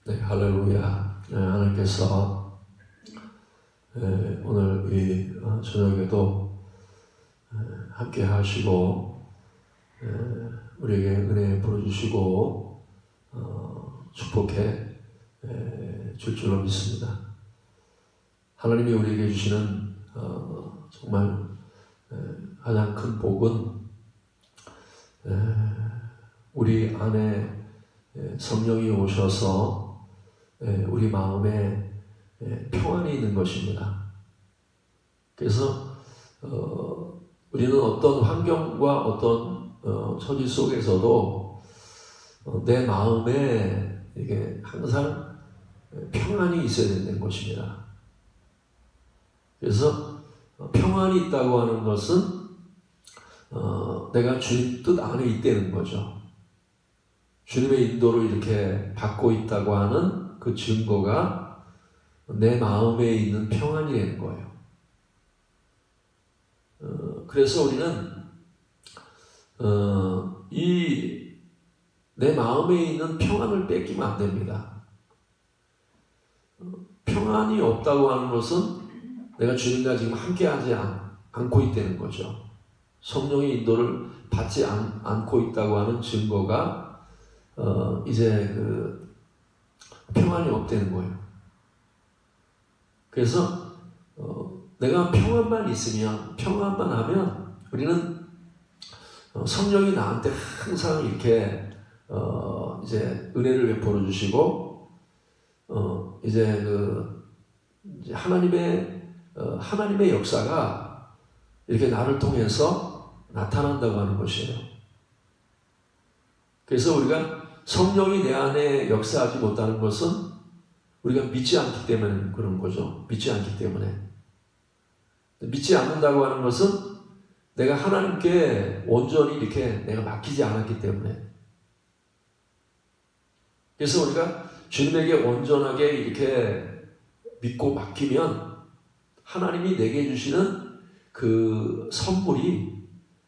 네, 할렐루야. 하나님께서 오늘 이 저녁에도 함께 하시고 우리에게 은혜 부어주시고 축복해 줄 줄로 믿습니다. 하나님이 우리에게 주시는 정말 가장 큰 복은 우리 안에 성령이 오셔서 우리 마음에 평안이 있는 것입니다. 그래서 우리는 어떤 환경과 어떤 처지 속에서도 내 마음에 이게 항상 평안이 있어야 된다는 것입니다. 그래서 평안이 있다고 하는 것은 내가 주님 뜻 안에 있다는 거죠. 주님의 인도를 이렇게 받고 있다고 하는 그 증거가 내 마음에 있는 평안이라는 거예요. 그래서 우리는 이 내 마음에 있는 평안을 뺏기면 안 됩니다. 평안이 없다고 하는 것은 내가 주님과 지금 함께하지 않고 있다는 거죠. 성령의 인도를 받지 않고 있다고 하는 증거가 이제 그 평안이 없다는 거예요. 그래서 내가 평안만 있으면, 평안만 하면 우리는 성령이 나한테 항상 이렇게 이제 은혜를 베풀어 주시고 이제 하나님의 역사가 이렇게 나를 통해서 나타난다고 하는 것이에요. 그래서 우리가 성령이 내 안에 역사하지 못하는 것은 우리가 믿지 않기 때문에 그런 거죠. 믿지 않기 때문에. 믿지 않는다고 하는 것은 내가 하나님께 온전히 이렇게 내가 맡기지 않았기 때문에. 그래서 우리가 주님에게 온전하게 이렇게 믿고 맡기면 하나님이 내게 주시는 그 선물이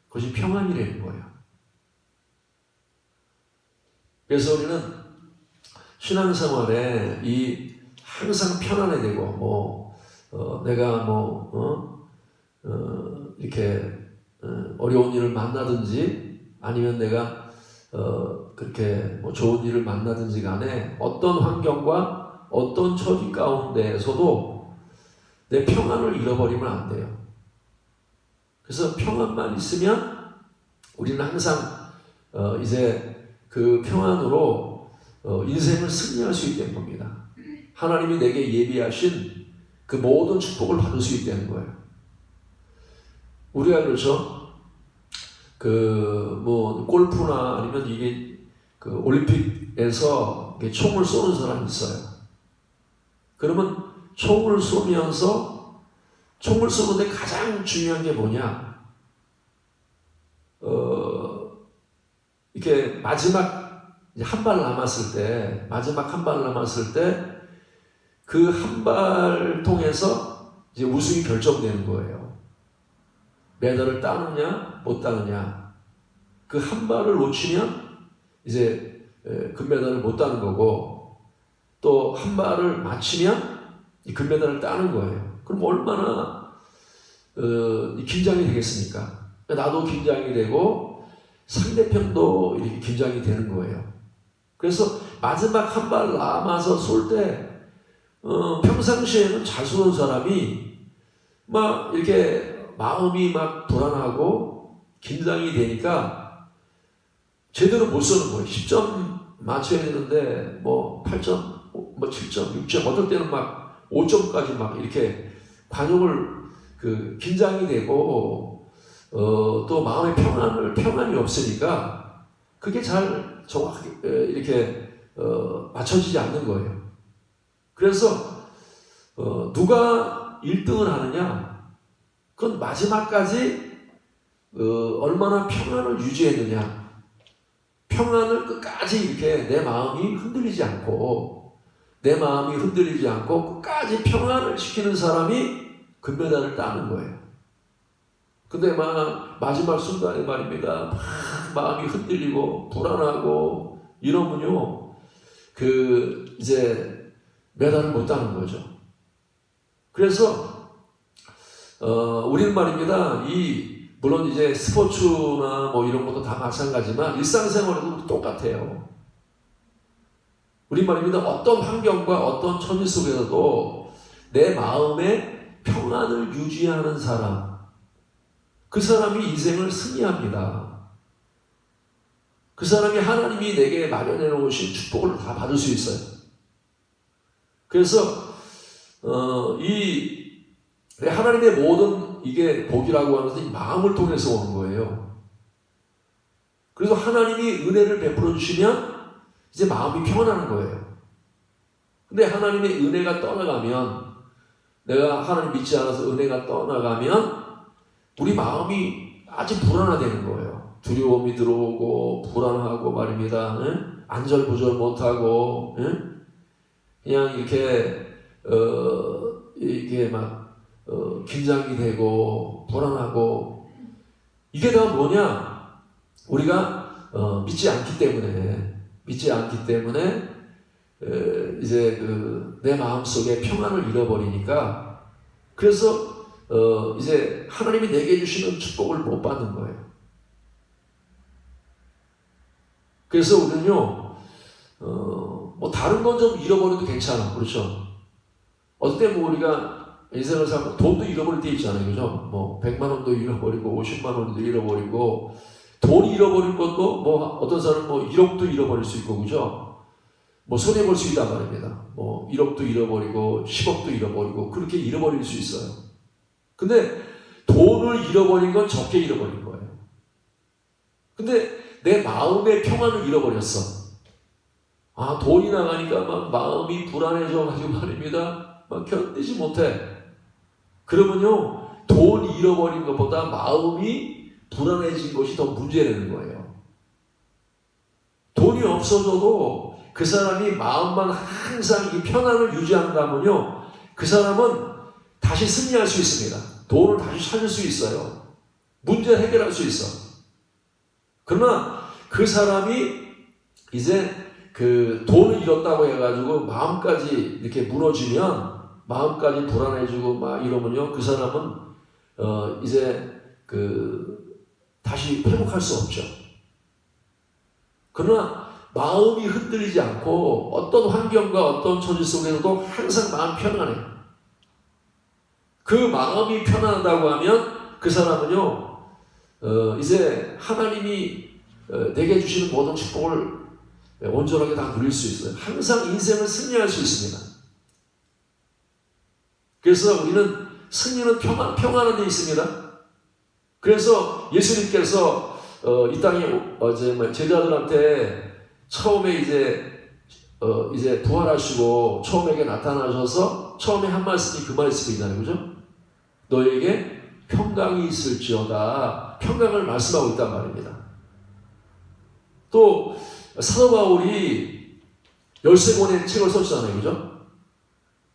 그것이 평안이라는 거예요. 그래서 우리는 신앙생활에 항상 편안해야 되고 내가 이렇게 어려운 일을 만나든지 아니면 내가 그렇게 좋은 일을 만나든지 간에 어떤 환경과 어떤 처지 가운데에서도 내 평안을 잃어버리면 안 돼요. 그래서 평안만 있으면 우리는 항상 이제 그 평안으로 인생을 승리할 수 있다는 겁니다. 하나님이 내게 예비하신 그 모든 축복을 받을 수 있다는 거예요. 우리가 그렇죠. 골프나 아니면 이게 올림픽에서 총을 쏘는 사람이 있어요. 그러면 총을 쏘면서 총을 쏘는데 가장 중요한 게 뭐냐? 이렇게 마지막 한 발 남았을 때, 마지막 한 발 남았을 때 그 한 발 통해서 이제 우승이 결정되는 거예요. 메달을 따느냐, 못 따느냐. 그 한 발을 놓치면 이제 금메달을 못 따는 거고, 또 한 발을 맞히면 이 금메달을 따는 거예요. 그럼 얼마나 긴장이 되겠습니까? 나도 긴장이 되고 상대편도 이렇게 긴장이 되는 거예요. 그래서 마지막 한 발 남아서 쏠 때 평상시에는 잘 쏘는 사람이 막 이렇게 마음이 막 불안하고 긴장이 되니까 제대로 못 쏘는 거예요. 10점 맞춰야 되는데 8점, 7점, 6점, 어떨 때는 막 5점까지 막 이렇게 관용을 긴장이 되고 또 마음의 평안이 없으니까 그게 잘 정확하게 이렇게 맞춰지지 않는 거예요. 그래서 누가 1등을 하느냐? 그건 마지막까지 얼마나 평안을 유지했느냐? 평안을 끝까지 이렇게 내 마음이 흔들리지 않고 끝까지 평안을 시키는 사람이 금메달을 따는 거예요. 근데 마지막 순간에 말입니다. 마음이 흔들리고 불안하고 이러면요, 이제 메달을 못 따는 거죠. 그래서 우리는 말입니다. 물론 이제 스포츠나 뭐 이런 것도 다 마찬가지지만 일상생활에도 똑같아요. 우리 말입니다. 어떤 환경과 어떤 처지 속에서도 내 마음의 평안을 유지하는 사람, 그 사람이 인생을 승리합니다. 그 사람이 하나님이 내게 마련해 놓으신 축복을 다 받을 수 있어요. 그래서 하나님의 모든 이게 복이라고 하는 것은 마음을 통해서 오는 거예요. 그래서 하나님이 은혜를 베풀어 주시면 이제 마음이 평안하는 거예요. 근데 하나님의 은혜가 떠나가면, 내가 하나님 믿지 않아서 은혜가 떠나가면 우리 마음이 아주 불안하다는 거예요. 두려움이 들어오고 불안하고 말입니다. 응? 안절부절 못하고, 응? 그냥 이게 막 긴장이 되고 불안하고, 이게 다 뭐냐? 우리가 믿지 않기 때문에 이제 내 마음속에 평안을 잃어버리니까, 그래서 이제 하나님이 내게 주시는 축복을 못 받는 거예요. 그래서 우리는요, 뭐 다른 건 좀 잃어버려도 괜찮아. 그렇죠? 어떨 때 뭐 우리가 인생을 살고 돈도 잃어버릴 때 있잖아요. 그죠? 뭐 100만 원도 잃어버리고 50만 원도 잃어버리고, 돈 잃어버린 것도 뭐 어떤 사람은 뭐 1억도 잃어버릴 수 있고, 그죠? 뭐 손해볼 수 있단 말입니다. 뭐 1억도 잃어버리고 10억도 잃어버리고 그렇게 잃어버릴 수 있어요. 근데 돈을 잃어버린 건 적게 잃어버린 거예요. 근데 내 마음의 평안을 잃어버렸어. 돈이 나가니까 막 마음이 불안해져가지고 말입니다. 막 견디지 못해. 그러면요, 돈 잃어버린 것보다 마음이 불안해진 것이 더 문제되는 거예요. 돈이 없어져도 그 사람이 마음만 항상 이 편안을 유지한다면요, 그 사람은 다시 승리할 수 있습니다. 돈을 다시 찾을 수 있어요. 문제를 해결할 수 있어. 그러나 그 사람이 이제 그 돈을 잃었다고 해가지고 마음까지 이렇게 무너지면, 마음까지 불안해지고 막 이러면요, 그 사람은 이제 다시 회복할 수 없죠. 그러나 마음이 흔들리지 않고 어떤 환경과 어떤 처지 속에서도 항상 마음 편안해. 그 마음이 편안하다고 하면 그 사람은요, 이제 하나님이 내게 주시는 모든 축복을 온전하게 다 누릴 수 있어요. 항상 인생을 승리할 수 있습니다. 그래서 우리는 승리는 평안한 데 있습니다. 그래서 예수님께서 이 땅에 제자들한테 처음에 이제 부활하시고 처음에게 나타나셔서 처음에 한 말씀이 그 말씀이잖아요. 그죠? 너에게 평강이 있을지어다. 평강을 말씀하고 있단 말입니다. 또 사도 바울이 13권의 책을 썼잖아요. 그죠?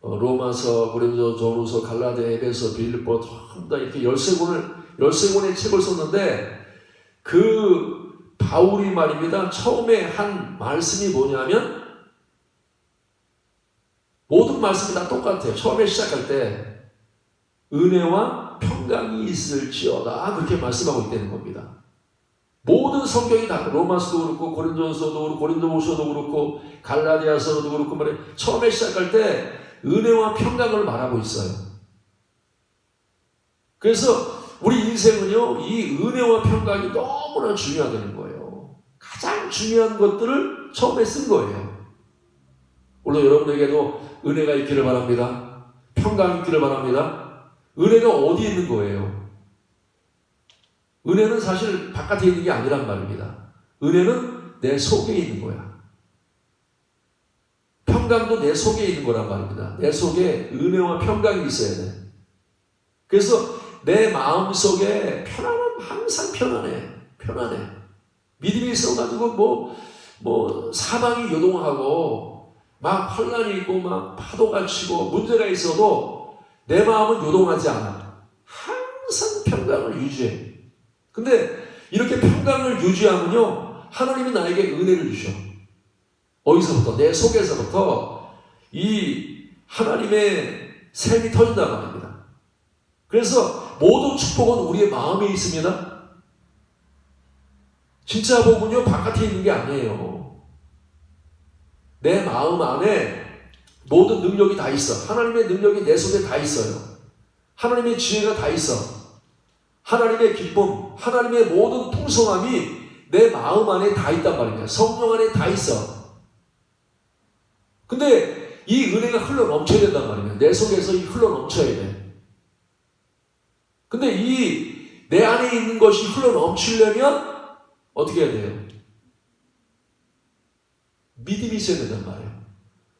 로마서, 고린도, 전후서, 갈라디아, 에베소, 빌립보 전부 다 이렇게 13권의 책을 썼는데, 그 바울이 말입니다. 처음에 한 말씀이 뭐냐면, 모든 말씀이 다 똑같아요. 처음에 시작할 때 은혜와 평강이 있을지어다, 그렇게 말씀하고 있다는 겁니다. 모든 성경이 다, 로마서도 그렇고 고린도서도 그렇고 고린도후서도 그렇고 갈라디아서도 그렇고 말이에요. 처음에 시작할 때 은혜와 평강을 말하고 있어요. 그래서 우리 인생은요, 이 은혜와 평강이 너무나 중요하다는 거예요. 가장 중요한 것들을 처음에 쓴 거예요. 물론 여러분에게도 은혜가 있기를 바랍니다. 평강이 있기를 바랍니다. 은혜가 어디에 있는 거예요? 은혜는 사실 바깥에 있는 게 아니란 말입니다. 은혜는 내 속에 있는 거야. 평강도 내 속에 있는 거란 말입니다. 내 속에 은혜와 평강이 있어야 돼. 그래서 내 마음 속에 편안함, 항상 편안해. 믿음이 있어가지고 사방이 요동하고 막 혼란이 있고 막 파도가 치고 문제가 있어도 내 마음은 요동하지 않아. 항상 평강을 유지해. 근데 이렇게 평강을 유지하면요, 하나님이 나에게 은혜를 주셔. 어디서부터? 내 속에서부터 이 하나님의 샘이 터진단 말입니다. 그래서 모든 축복은 우리의 마음에 있습니다. 진짜 복은요, 바깥에 있는 게 아니에요. 내 마음 안에 모든 능력이 다 있어. 하나님의 능력이 내 속에 다 있어요. 하나님의 지혜가 다 있어. 하나님의 기쁨, 하나님의 모든 풍성함이 내 마음 안에 다 있단 말입니다. 성령 안에 다 있어. 근데 이 은혜가 흘러 넘쳐야 된단 말입니다. 내 속에서 흘러 넘쳐야 돼. 근데 이 내 안에 있는 것이 흘러 넘치려면 어떻게 해야 돼요? 믿음이 있어야 된단 말이에요.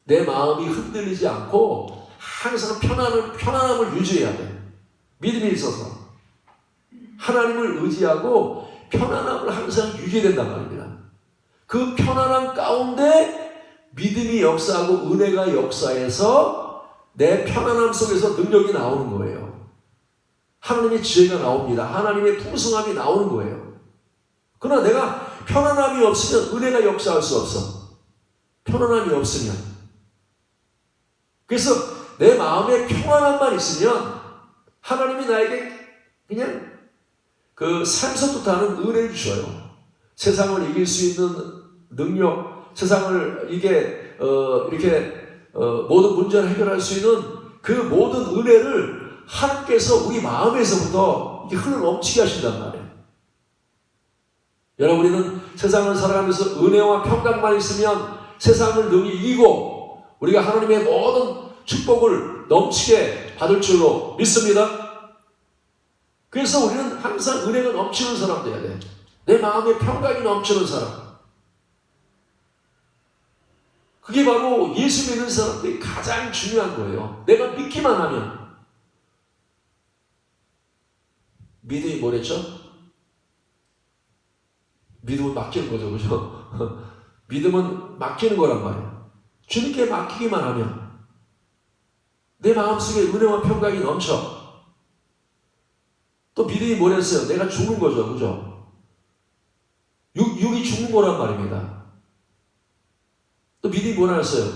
내 마음이 흔들리지 않고 항상 편안함을 유지해야 돼. 믿음이 있어서. 하나님을 의지하고 편안함을 항상 유지해야 된단 말입니다. 그 편안함 가운데 믿음이 역사하고 은혜가 역사해서 내 편안함 속에서 능력이 나오는 거예요. 하나님의 지혜가 나옵니다. 하나님의 풍성함이 나오는 거예요. 그러나 내가 편안함이 없으면 은혜가 역사할 수 없어. 편안함이 없으면. 그래서 내 마음에 평안함만 있으면 하나님이 나에게 그냥 그 삶서부터하는 은혜를 주어요. 세상을 이길 수 있는 능력, 세상을 이렇게 모든 문제를 해결할 수 있는 그 모든 은혜를 하나님께서 우리 마음에서부터 흘러 넘치게 하신단 말이에요. 여러분, 우리는 세상을 살아가면서 은혜와 평강만 있으면 세상을 능히 이기고 우리가 하나님의 모든 축복을 넘치게 받을 줄로 믿습니다. 그래서 우리는 항상 은혜가 넘치는 사람 돼야 돼. 내 마음에 평강이 넘치는 사람. 그게 바로 예수 믿는 사람들이 가장 중요한 거예요. 내가 믿기만 하면. 믿음이 뭐랬죠? 믿음은 맡기는 거죠, 그죠? 믿음은 맡기는 거란 말이에요. 주님께 맡기기만 하면 내 마음속에 은혜와 평강이 넘쳐. 또 믿음이 뭐랬어요? 내가 죽는 거죠, 그죠? 육이 죽는 거란 말입니다. 또 믿음이 뭐라 했어요?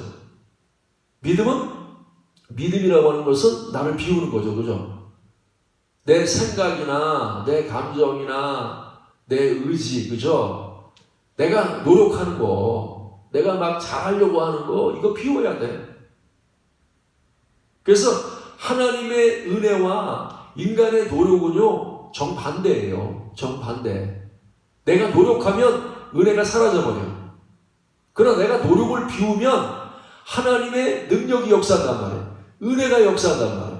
믿음이라고 하는 것은 나를 비우는 거죠, 그죠? 내 생각이나 내 감정이나 내 의지, 그죠? 내가 노력하는 거, 내가 막 잘하려고 하는 거, 이거 비워야 돼. 그래서 하나님의 은혜와 인간의 노력은요, 정반대예요. 정반대. 내가 노력하면 은혜가 사라져버려. 그러나 내가 노력을 비우면 하나님의 능력이 역사한단 말이에요. 은혜가 역사한단 말이에요.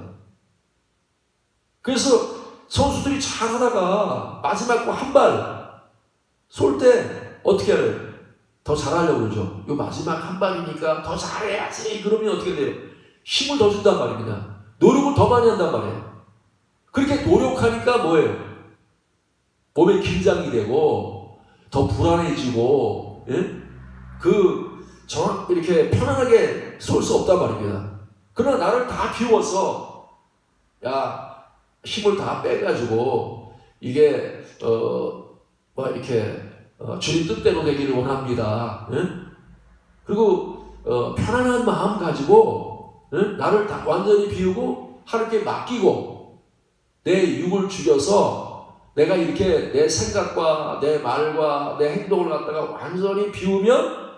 그래서 선수들이 잘하다가 마지막 한 발 쏠 때 어떻게 해요? 더 잘하려고 그러죠. 이 마지막 한 발이니까 더 잘해야지. 그러면 어떻게 돼요? 힘을 더 준단 말입니다. 노력을 더 많이 한단 말이에요. 그렇게 노력하니까 뭐예요? 몸에 긴장이 되고 더 불안해지고, 예? 이렇게 편안하게 쏠 수 없단 말입니다. 그러나 나를 다 비워서, 힘을 다 빼가지고, 이게, 주님 뜻대로 되기를 원합니다. 예? 그리고, 편안한 마음 가지고, 예? 나를 다 완전히 비우고, 하나님께 맡기고, 내 육을 죽여서, 내가 이렇게 내 생각과 내 말과 내 행동을 갖다가 완전히 비우면,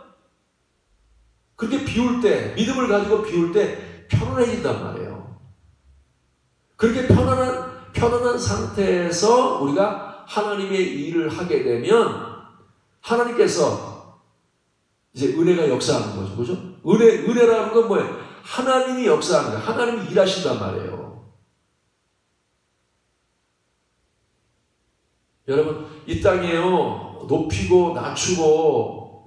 그렇게 비울 때, 믿음을 가지고 비울 때 편안해진단 말이에요. 그렇게 편안한 상태에서 우리가 하나님의 일을 하게 되면 하나님께서 이제 은혜가 역사하는 거죠. 그죠? 은혜라는 건 뭐예요? 하나님이 역사하는 거예요. 하나님이 일하신단 말이에요. 여러분, 이 땅에요, 높이고 낮추고,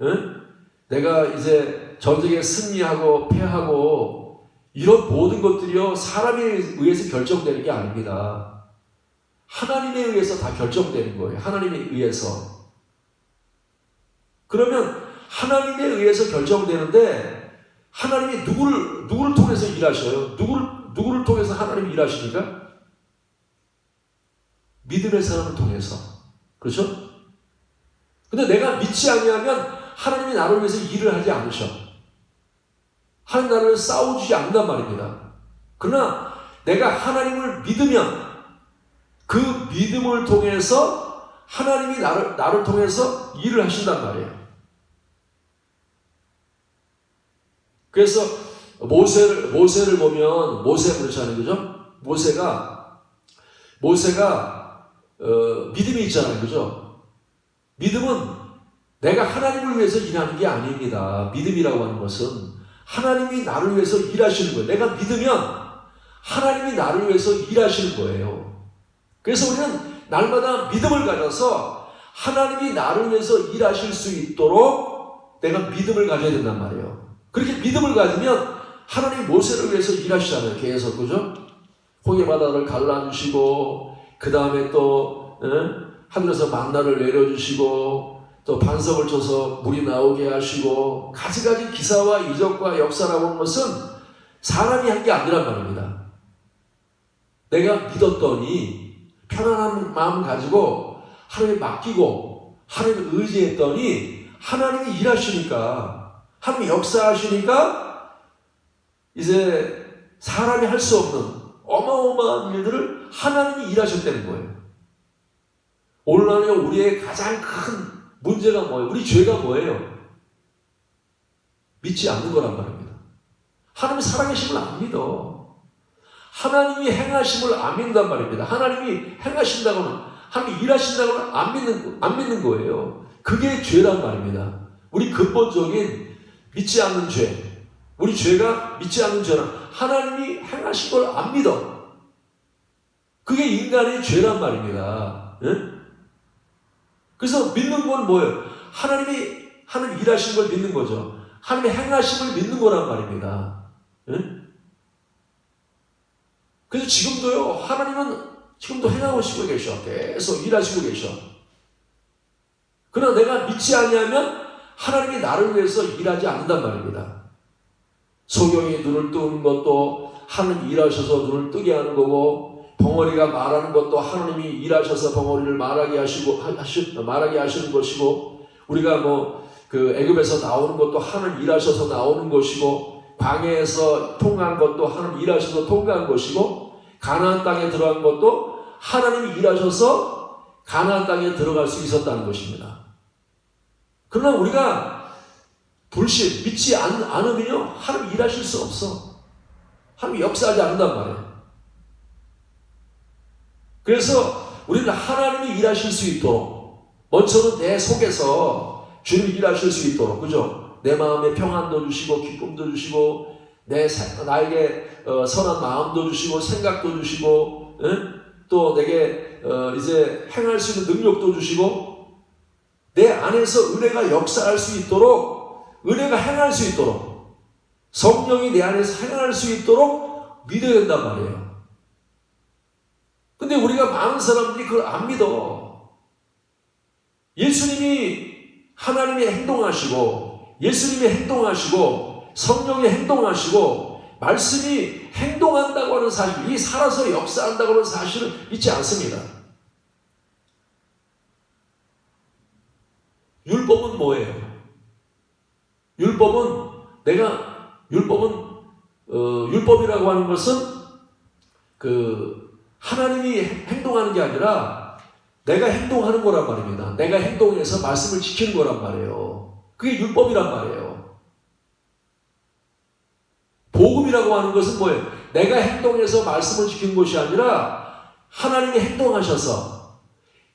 내가 이제 전쟁에 승리하고 패하고 이런 모든 것들이요, 사람에 의해서 결정되는 게 아닙니다. 하나님에 의해서 다 결정되는 거예요. 하나님에 의해서. 그러면 하나님에 의해서 결정되는데 하나님이 누구를 통해서 일하셔요? 누구를 통해서 하나님이 일하시니까? 믿음의 사람을 통해서. 그렇죠? 근데 내가 믿지 아니하면 하나님이 나를 위해서 일을 하지 않으셔. 하나님 나를 위해서 싸워주지 않는단 말입니다. 그러나 내가 하나님을 믿으면 그 믿음을 통해서 하나님이 나를 통해서 일을 하신단 말이에요. 그래서 모세를 보면 모세 그렇잖아요, 그죠? 모세가 믿음이 있잖아요, 그죠? 믿음은 내가 하나님을 위해서 일하는 게 아닙니다. 믿음이라고 하는 것은 하나님이 나를 위해서 일하시는 거예요. 내가 믿으면 하나님이 나를 위해서 일하시는 거예요. 그래서 우리는 날마다 믿음을 가져서 하나님이 나를 위해서 일하실 수 있도록 내가 믿음을 가져야 된단 말이에요. 그렇게 믿음을 가지면 하나님이 모세를 위해서 일하시잖아요. 계속, 그죠? 홍해바다를 갈라주시고 그 다음에 또 하늘에서 만나를 내려주시고 또 반석을 쳐서 물이 나오게 하시고 가지가지 기사와 이적과 역사라고 하는 것은 사람이 한 게 아니란 말입니다. 내가 믿었더니 편안한 마음 가지고 하나님에 맡기고 하나님을 의지했더니 하나님이 일하시니까 하나님이 역사하시니까 이제 사람이 할 수 없는 어마어마한 일들을 하나님이 일하셨다는 거예요. 오늘날 우리의 가장 큰 문제가 뭐예요? 우리 죄가 뭐예요? 믿지 않는 거란 말입니다. 하나님이 살아계심을 안 믿어. 하나님이 행하심을 안 믿는단 말입니다. 하나님이 행하신다고는, 하나님이 일하신다고는 안 믿는 거예요. 그게 죄란 말입니다. 우리 근본적인 믿지 않는 죄. 우리 죄가 믿지 않는 죄는 하나님이 행하신 걸 안 믿어. 그게 인간의 죄란 말입니다. 예? 그래서 믿는 건 뭐예요? 하나님 일하신 걸 믿는 거죠. 하나님의 행하심을 믿는 거란 말입니다. 예? 그래서 지금도요, 하나님은 지금도 행하고 계셔. 계속 일하시고 계셔. 그러나 내가 믿지 아니하면 하나님이 나를 위해서 일하지 않는단 말입니다. 소경이 눈을 뜨는 것도 하나님이 일하셔서 눈을 뜨게 하는 거고, 벙어리가 말하는 것도 하나님이 일하셔서 벙어리를 말하게 하시는 것이고, 우리가 애굽에서 나오는 것도 하나님 일하셔서 나오는 것이고, 광야에서 통한 것도 하나님 일하셔서 통과한 것이고, 가나안 땅에 들어간 것도 하나님이 일하셔서 가나안 땅에 들어갈 수 있었다는 것입니다. 그러나 우리가 믿지 않으면요, 하나님 일하실 수 없어. 하나님 역사하지 않는단 말이에요. 그래서 우리는 하나님이 일하실 수 있도록, 먼저는 내 속에서 주님 일하실 수 있도록, 그죠? 내 마음에 평안도 주시고, 기쁨도 주시고, 나에게 선한 마음도 주시고, 생각도 주시고, 또 내게 이제 행할 수 있는 능력도 주시고, 내 안에서 은혜가 역사할 수 있도록, 은혜가 행할 수 있도록, 성령이 내 안에서 행할 수 있도록 믿어야 된단 말이에요. 근데 우리가 많은 사람들이 그걸 안 믿어. 예수님이 하나님이 행동하시고, 예수님이 행동하시고, 성령이 행동하시고, 말씀이 행동한다고 하는 사실, 이 살아서 역사한다고 하는 사실을 믿지 않습니다. 율법은 뭐예요? 율법이라고 하는 것은 하나님이 행동하는 게 아니라 내가 행동하는 거란 말입니다. 내가 행동해서 말씀을 지키는 거란 말이에요. 그게 율법이란 말이에요. 복음이라고 하는 것은 뭐예요? 내가 행동해서 말씀을 지키는 것이 아니라 하나님이 행동하셔서,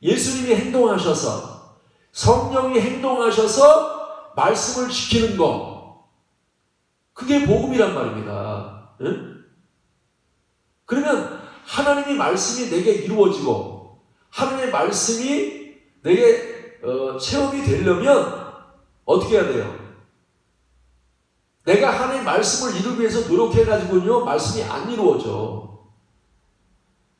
예수님이 행동하셔서, 성령이 행동하셔서 말씀을 지키는 것, 그게 복음이란 말입니다. 응? 그러면 하나님의 말씀이 내게 이루어지고 하나님의 말씀이 내게 체험이 되려면 어떻게 해야 돼요? 내가 하나님의 말씀을 이루기 위해서 노력해가지고는요, 말씀이 안 이루어져.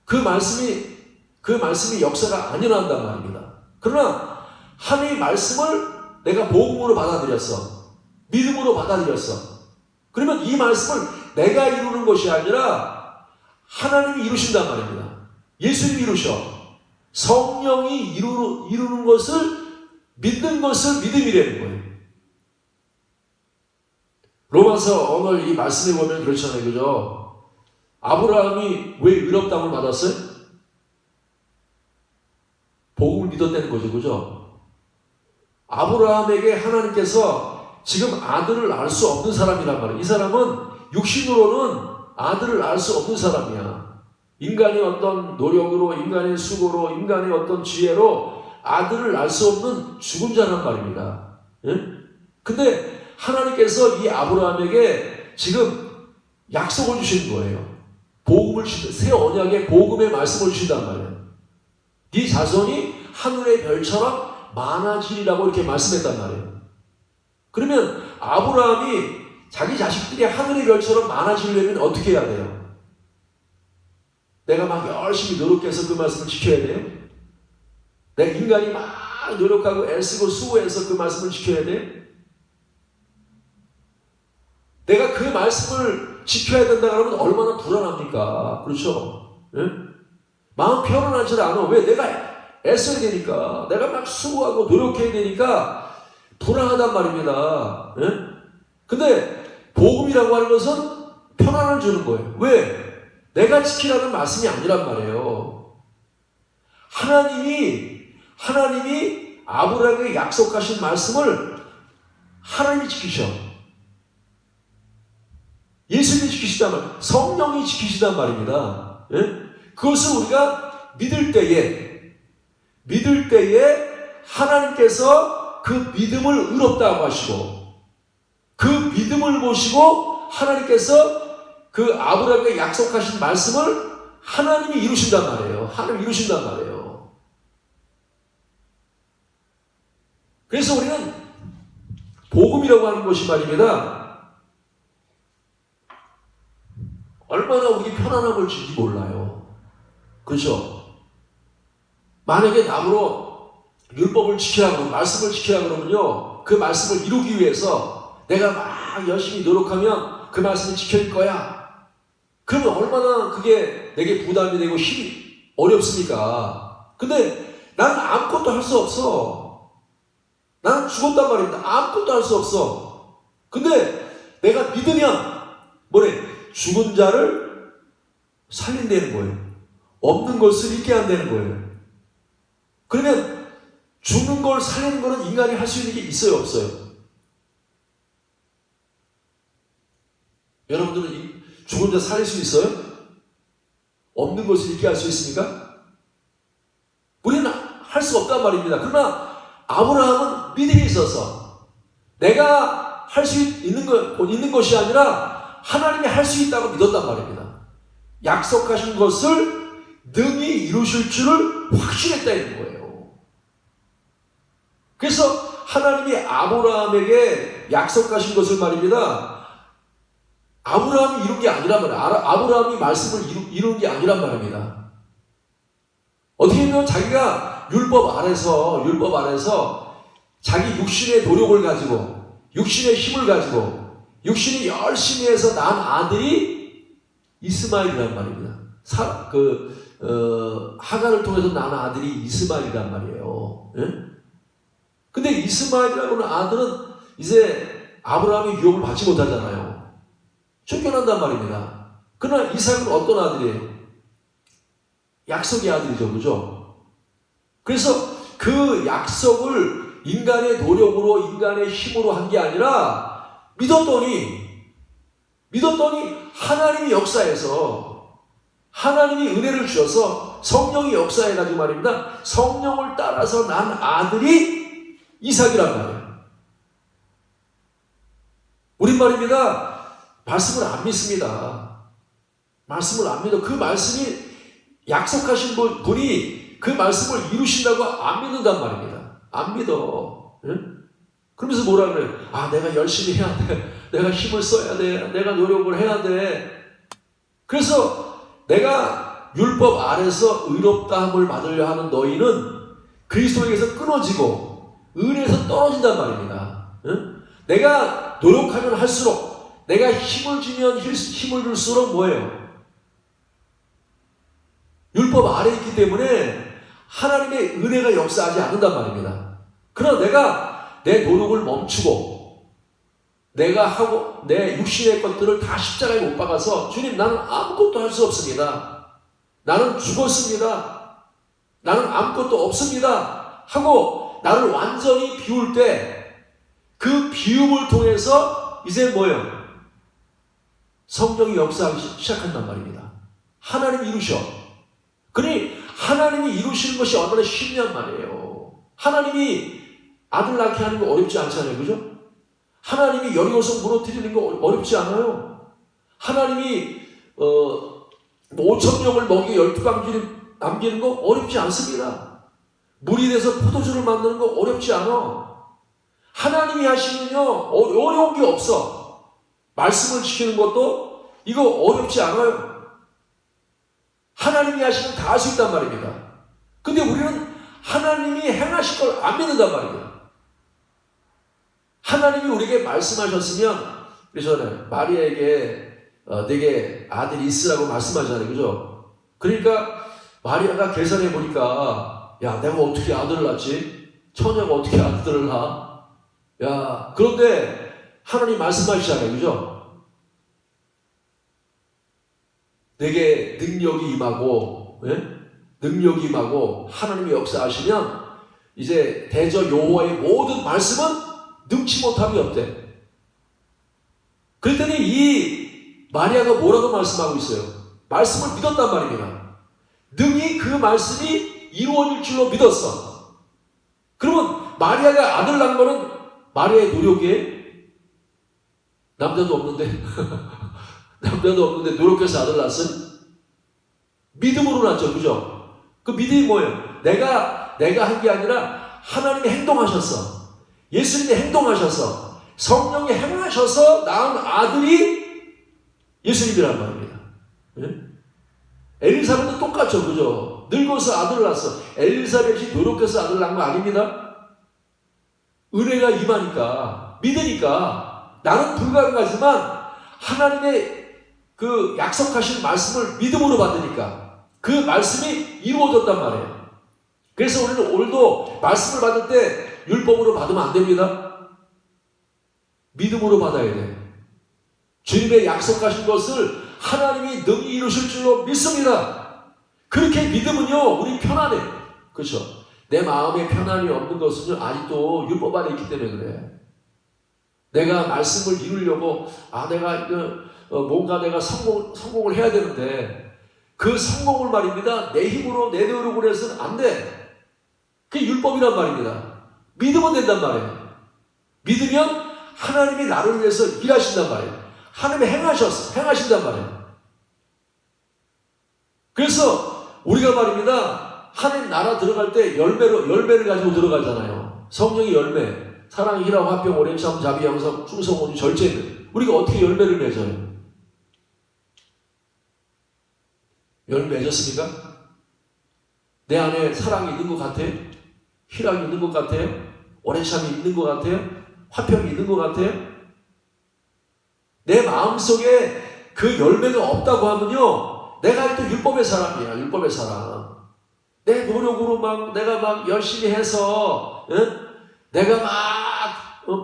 그 말씀이 역사가 안 일어난단 말입니다. 그러나 하나님의 말씀을 내가 복음으로 받아들였어. 믿음으로 받아들였어. 그러면 이 말씀을 내가 이루는 것이 아니라 하나님이 이루신단 말입니다. 예수님이 이루셔. 성령이 이루는 것을, 믿는 것을 믿음이라는 거예요. 로마서 오늘 이 말씀에 보면 그렇잖아요. 그죠? 아브라함이 왜 의롭다함을 받았어요? 복음을 믿었다는 거죠. 그죠? 아브라함에게 하나님께서 지금 아들을 낳을 수 없는 사람이란 말이에요. 이 사람은 육신으로는 아들을 낳을 수 없는 사람이야. 인간의 어떤 노력으로, 인간의 수고로, 인간의 어떤 지혜로 아들을 낳을 수 없는 죽은 자란 말입니다. 예? 근데 하나님께서 이 아브라함에게 지금 약속을 주시는 거예요. 복음을 주신, 새 언약의 복음의 말씀을 주신단 말이에요. 네 자손이 하늘의 별처럼 많아지리라고 이렇게 말씀했단 말이에요. 그러면 아브라함이 자기 자식들이 하늘의 별처럼 많아지려면 어떻게 해야 돼요? 내가 막 열심히 노력해서 그 말씀을 지켜야 돼요? 내가 인간이 막 노력하고 애쓰고 수고해서 그 말씀을 지켜야 돼요? 내가 그 말씀을 지켜야 된다 그러면 얼마나 불안합니까? 그렇죠? 예? 마음 편안하지 않아. 왜? 내가 애써야 되니까. 내가 막 수고하고 노력해야 되니까 불안하단 말입니다. 예? 근데 복음이라고 하는 것은 편안을 주는 거예요. 왜? 내가 지키라는 말씀이 아니란 말이에요. 하나님이 아브라함에게 약속하신 말씀을 하나님이 지키셔. 예수님이 지키시단 말이에요. 성령이 지키시단 말입니다. 예? 그것을 우리가 믿을 때에 하나님께서 그 믿음을 의롭다고 하시고 그 믿음을 보시고 하나님께서 그 아브라함에게 약속하신 말씀을 하나님이 이루신단 말이에요. 하나님이 이루신단 말이에요. 그래서 우리는 복음이라고 하는 것이 말입니다. 얼마나 우리 편안함을 줄지 몰라요. 그렇죠? 만약에 나무로 율법을 지키라 그러면, 말씀을 지키라 그러면요, 그 말씀을 이루기 위해서 내가 막 열심히 노력하면 그 말씀을 지킬 거야. 그러면 얼마나 그게 내게 부담이 되고 힘이 어렵습니까? 근데 나는 아무것도 할 수 없어. 나는 죽었단 말입니다. 아무것도 할 수 없어. 근데 내가 믿으면 뭐래? 죽은 자를 살린다는 거예요. 없는 것을 있게 한다는 거예요. 그러면 죽는 걸 살리는 거는 인간이 할 수 있는 게 있어요, 없어요? 여러분들은 죽은 자 살릴 수 있어요? 없는 것을 있게 할 수 있습니까? 우리는 할 수 없단 말입니다. 그러나 아브라함은 믿음이 있어서 내가 할 수 있는 것이 아니라 하나님이 할 수 있다고 믿었단 말입니다. 약속하신 것을 능히 이루실 줄을 확신했다는 거예요. 그래서 하나님이 아브라함에게 약속하신 것을 말입니다. 아브라함이 이룬 게 아니란 말이에요. 아브라함이 말씀을 이룬 게 아니란 말입니다. 어떻게 보면 자기가 율법 아래서 자기 육신의 노력을 가지고, 육신의 힘을 가지고, 육신이 열심히 해서 난 아들이 이스마엘이란 말입니다. 하갈을 통해서 난 아들이 이스마엘이란 말이에요. 예? 근데 이스마엘이라는 아들은 이제 아브라함의 유업을 받지 못하잖아요. 쫓겨난단 말입니다. 그러나 이삭은 어떤 아들이에요? 약속의 아들이죠. 그죠? 그래서 그 약속을 인간의 노력으로, 인간의 힘으로 한 게 아니라 믿었더니 하나님이 역사해서, 하나님이 은혜를 주셔서 성령이 역사해가지고 말입니다. 성령을 따라서 난 아들이 이삭이란 말이에요. 우린 말입니다. 말씀을 안 믿습니다. 말씀을 안 믿어. 그 말씀이 약속하신 분이 그 말씀을 이루신다고 안 믿는단 말입니다. 안 믿어. 응? 그러면서 뭐라 그래요? 내가 열심히 해야 돼. 내가 힘을 써야 돼. 내가 노력을 해야 돼. 그래서 내가 율법 아래서 의롭다함을 받으려 하는 너희는 그리스도에게서 끊어지고 은혜에서 떨어진단 말입니다. 응? 내가 노력하면 할수록, 내가 힘을 주면 힘을 줄수록 뭐예요? 율법 아래에 있기 때문에 하나님의 은혜가 역사하지 않는단 말입니다. 그러나 내가 내 노력을 멈추고 내가 하고 내 육신의 것들을 다 십자가에 못 박아서 주님 나는 아무것도 할 수 없습니다. 나는 죽었습니다. 나는 아무것도 없습니다. 하고 나를 완전히 비울 때 그 비움을 통해서 이제 뭐예요? 성령이 역사하기 시작한단 말입니다. 하나님이 이루셔. 그러니 하나님이 이루시는 것이 얼마나 쉽냔 말이에요. 하나님이 아들 낳게 하는 거 어렵지 않잖아요. 그죠? 하나님이 여리고성 무너뜨리는 거 어렵지 않아요. 하나님이 5,000명을 먹이 12강쥐를 남기는 거 어렵지 않습니다. 물이 돼서 포도주를 만드는 거 어렵지 않아. 하나님이 하시면요 어려운 게 없어. 말씀을 지키는 것도 이거 어렵지 않아요. 하나님이 하시면 다 할 수 있단 말입니다. 근데 우리는 하나님이 행하실 걸 안 믿는단 말이에요. 하나님이 우리에게 말씀하셨으면, 그래서 마리아에게 내게 아들이 있으라고 말씀하잖아요. 그죠? 그러니까 마리아가 계산해 보니까 야 내가 어떻게 아들을 낳지? 처녀가 어떻게 아들을 낳아? 야 그런데 하나님 말씀하시잖아요. 그죠? 내게 능력이 임하고, 예? 능력이 임하고 하나님의 역사하시면 이제 대저 여호와의 모든 말씀은 능치 못함이 없대. 그랬더니 이 마리아가 뭐라고 말씀하고 있어요? 말씀을 믿었단 말입니다. 능히 그 말씀이 이루어질 줄로 믿었어. 그러면 마리아가 아들 낳은 거는 마리아의 노력이에요? 남자도 없는데 남자도 없는데 노력해서 아들 낳았어요? 믿음으로 낳죠. 그죠? 그 믿음이 뭐예요? 내가 한 게 아니라 하나님이 행동하셨어. 예수님이 행동하셔서 성령이 행하셔서 낳은 아들이 예수님이란 말입니다. 예? 엘리사벳도 똑같죠. 그죠? 늙어서 아들을 낳았어. 엘리사벳이 노력해서 아들을 낳은 거 아닙니다. 은혜가 임하니까 믿으니까 나는 불가능하지만 하나님의 그 약속하신 말씀을 믿음으로 받으니까 그 말씀이 이루어졌단 말이에요. 그래서 우리는 오늘도 말씀을 받을 때 율법으로 받으면 안 됩니다. 믿음으로 받아야 돼요. 주님의 약속하신 것을 하나님이 능히 이루실 줄로 믿습니다. 그렇게 믿으면요 우리 편안해. 그렇죠? 내 마음에 편안이 없는 것은요 아직도 율법 안에 있기 때문에 그래. 내가 말씀을 이루려고 내가 뭔가 내가 성공을 해야 되는데 그 성공을 말입니다 내 힘으로 내 노력으로 해서는 안 돼. 그게 율법이란 말입니다. 믿으면 된단 말이에요. 믿으면 하나님이 나를 위해서 일하신단 말이에요. 하나님이 행하신단 말이에요. 그래서 우리가 말입니다 하나님 나라 들어갈 때 열매를 가지고 들어가잖아요. 성령의 열매, 사랑, 희락, 화평, 오랜 참, 자비, 양성, 충성, 온유, 절제. 우리가 어떻게 열매를 맺어요? 열매 맺었습니까? 내 안에 사랑이 있는 것 같아요? 희락이 있는 것 같아요? 오랜 참이 있는 것 같아요? 화평이 있는 것 같아요? 내 마음속에 그 열매가 없다고 하면요 내가 또 율법의 사람이야. 율법의 사람. 내 노력으로 내가 열심히 해서 내가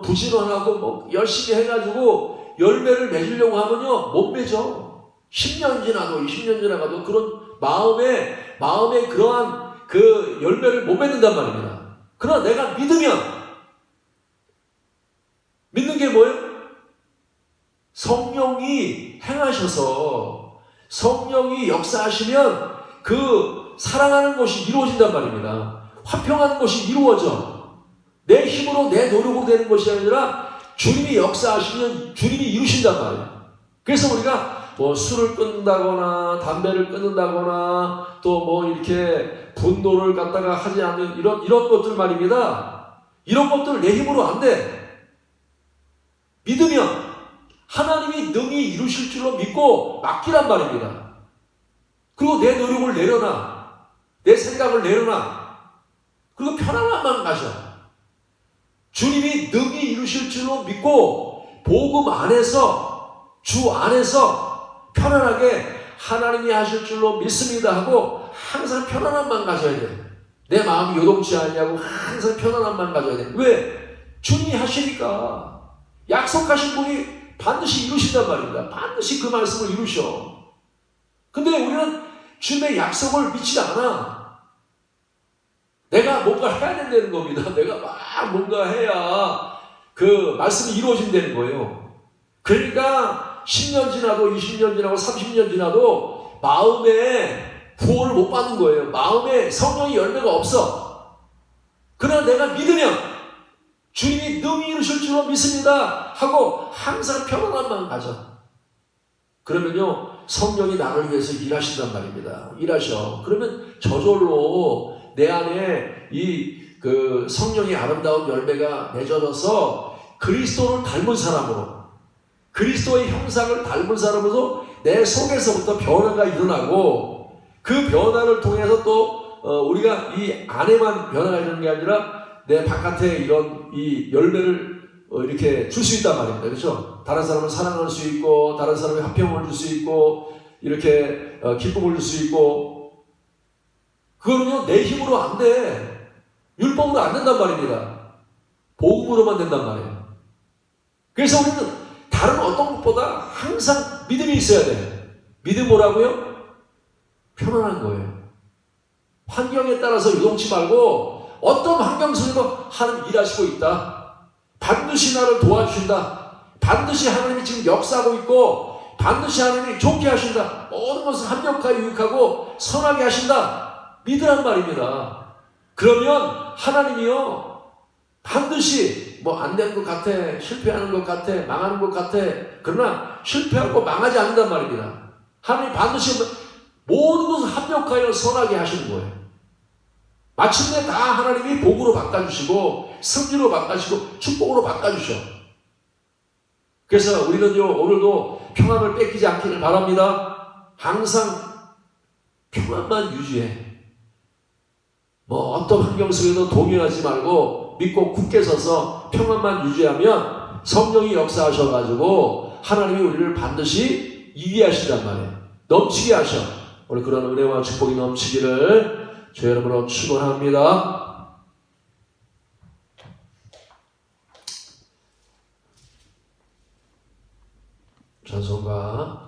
부지런하고 열심히 해가지고 열매를 맺으려고 하면요 못 맺어. 10년 지나도 20년 지나가도 그런 마음에 그러한 그 열매를 못 맺는단 말입니다. 그러나 내가 믿는 게 뭐예요? 성령이 행하셔서 성령이 역사하시면 그 사랑하는 것이 이루어진단 말입니다. 화평하는 것이 이루어져. 내 힘으로 내 노력으로 되는 것이 아니라 주님이 역사하시면 주님이 이루신단 말이에요. 그래서 우리가 술을 끊는다거나 담배를 끊는다거나 또 이렇게 분노를 갖다가 하지 않는 이런 것들 말입니다. 이런 것들 내 힘으로 안 돼. 믿으면 하나님이 능히 이루실 줄로 믿고 맡기란 말입니다. 그리고 내 노력을 내려놔. 내 생각을 내려놔. 그리고 편안함만 가져. 주님이 능히 이루실 줄로 믿고 복음 안에서 주 안에서 편안하게 하나님이 하실 줄로 믿습니다 하고 항상 편안함만 가져야 돼. 내 마음이 요동치 않냐고 항상 편안함만 가져야 돼. 왜? 주님이 하시니까. 약속하신 분이 반드시 이루신단 말입니다. 반드시 그 말씀을 이루셔. 근데 우리는 주님의 약속을 믿지 않아. 내가 뭔가 해야 된다는 겁니다. 내가 막 뭔가 해야 그 말씀이 이루어진다는 거예요. 그러니까 10년 지나도 20년 지나고 30년 지나도 마음에 구원을 못 받는 거예요. 마음에 성령의 열매가 없어. 그러나 내가 믿으면 주님이 능히 이루실 줄로 믿습니다 하고 항상 평안한 마음 가져. 그러면요 성령이 나를 위해서 일하신단 말입니다. 일하셔. 그러면 저절로 내 안에 그 성령의 아름다운 열매가 맺어져서 그리스도를 닮은 사람으로, 그리스도의 형상을 닮은 사람으로 내 속에서부터 변화가 일어나고, 그 변화를 통해서 또 우리가 이 안에만 변화가 일어나는 게 아니라 내 바깥에 이런 이 열매를 이렇게 줄 수 있단 말입니다. 그렇죠? 다른 사람을 사랑할 수 있고, 다른 사람의 화평을 줄 수 있고, 이렇게 기쁨을 줄 수 있고, 그거는요 내 힘으로 안 돼. 율법으로 안 된단 말입니다. 복음으로만 된단 말이에요. 그래서 우리는 다른 어떤 것보다 항상 믿음이 있어야 돼요. 믿음 뭐라고요? 편안한 거예요. 환경에 따라서 요동치 말고 어떤 환경 속에도 하나님 일하시고 있다. 반드시 나를 도와주신다. 반드시 하나님이 지금 역사하고 있고 반드시 하나님이 좋게 하신다. 모든 것을 합력하여 유익하고 선하게 하신다. 믿으란 말입니다. 그러면 하나님이요 반드시 뭐 안 될 것 같아, 실패하는 것 같아, 망하는 것 같아. 그러나 실패하고 망하지 않는단 말입니다. 하나님 반드시 모든 것을 합력하여 선하게 하시는 거예요. 마침내 다 하나님이 복으로 바꿔주시고 승리로 바꿔주시고 축복으로 바꿔주셔. 그래서 우리는요 오늘도 평안을 뺏기지 않기를 바랍니다. 항상 평안만 유지해. 뭐 어떤 환경 속에도 동요하지 말고 믿고 굳게 서서 평안만 유지하면 성령이 역사하셔가지고 하나님이 우리를 반드시 이기게 하신단 말이에요. 넘치게 하셔. 오늘 그런 은혜와 축복이 넘치기를 주 여러분으로 축원합니다. 찬송가